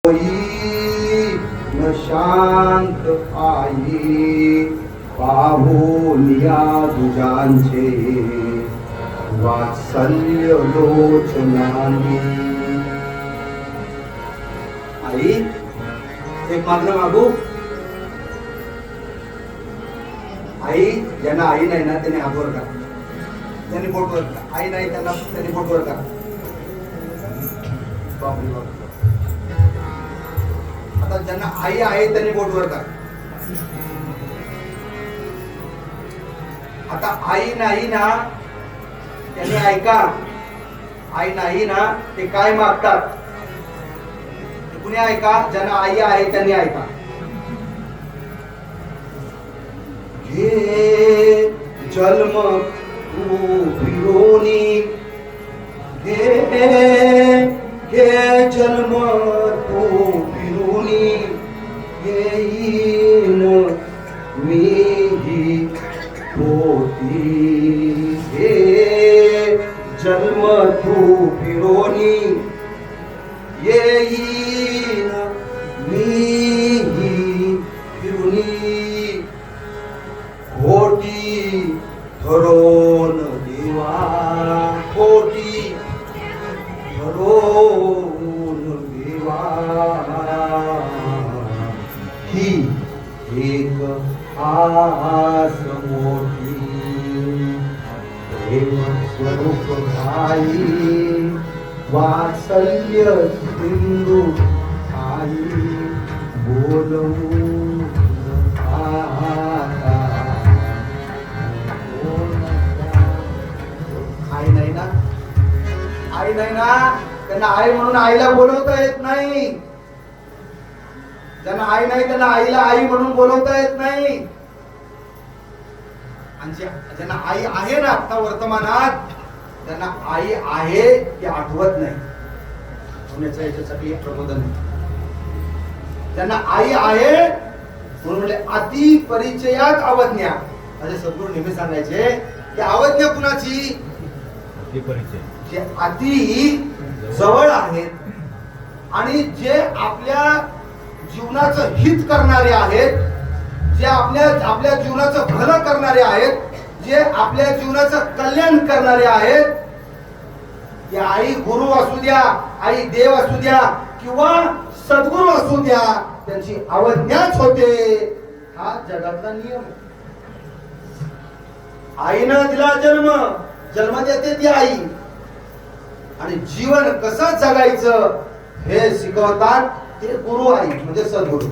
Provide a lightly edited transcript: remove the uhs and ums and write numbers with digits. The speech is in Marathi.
न शांत आई पाहुनिया दुजांचे वात्सल्य लोचनानी. आई एक मात्र मागू. आई ज्यांना आई नाही ना त्यांनी हात वर करा, त्यांनी बोट वर करा. आई नाही त्यांना त्यांनी बोट वर करा. बापरे बाप. आता ज्यांना आई आहे त्यांनी बोट वर करा. आता आई नाही ना त्यांनी ऐका. आई नाही ना ते काय मागतात कुणी ऐका. ज्यांना आई आहे त्यांनी ऐका. घे जन्म तू फिरोनी, घे जन्म तू फिरोनी, येईन मीही पोटी. घे जन्म तू फिरोनी, येईन मीही फिरुनी. खोटी धरोन देवा, खोटी धरोन देवा. ही एक आस मोठी, प्रेम स्वरूप आई वात्सल्य सिंधू आई. बोलवू आई नाही ना, आई नाही ना त्यांना आई म्हणून आईला बोलवता येत नाही. ज्यांना आई नाही त्यांना आईला आई म्हणून बोलवता येत नाही. आणि ज्यांना आई आहे ना आता वर्तमानात त्यांना आई आहे ते आठवत नाही. होण्याचं याच्यासाठी प्रबोधन. त्यांना आई आहे म्हणून म्हणजे अति परिचयात अवज्ञा. माझे सद्गुरू नेहमी सांगायचे की अवज्ञा कुणाची, जे अति जवळ आहेत आणि जे आपल्या जीवनाचं हित करणारे आहेत, जे आपल्या जीवनाचं भलं करणारे आहेत, जे आपल्या जीवनाचं कल्याण करणारे आहेत. ते आई गुरु असू द्या, आई देव असू द्या किंवा सद्गुरू असू द्या, त्यांची अवज्ञाच होते. हा जगातला नियम. आईनं दिला जन्म, जन्म देते ती आई. आणि जीवन कसं जगायचं हे शिकवतात ते गुरु आई म्हणजे सद्गुरू.